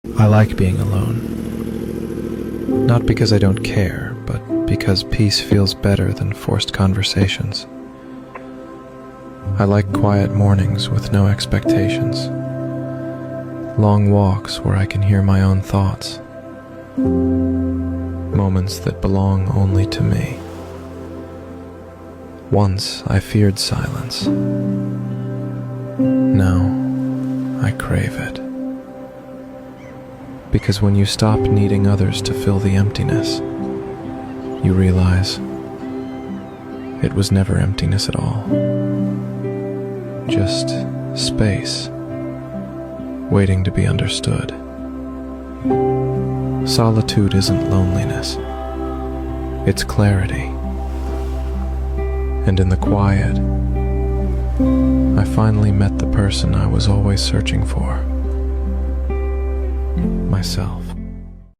I like being alone. Not because I don't care, but because peace feels better than forced conversations. I like quiet mornings with no expectations. Long walks where I can hear my own thoughts. Moments that belong only to me. Once I feared silence. Now I crave it. Because when you stop needing others to fill the emptiness, you realize it was never emptiness at all. Just space, waiting to be understood. Solitude isn't loneliness, it's clarity. And in the quiet, I finally met the person I was always searching for. Myself.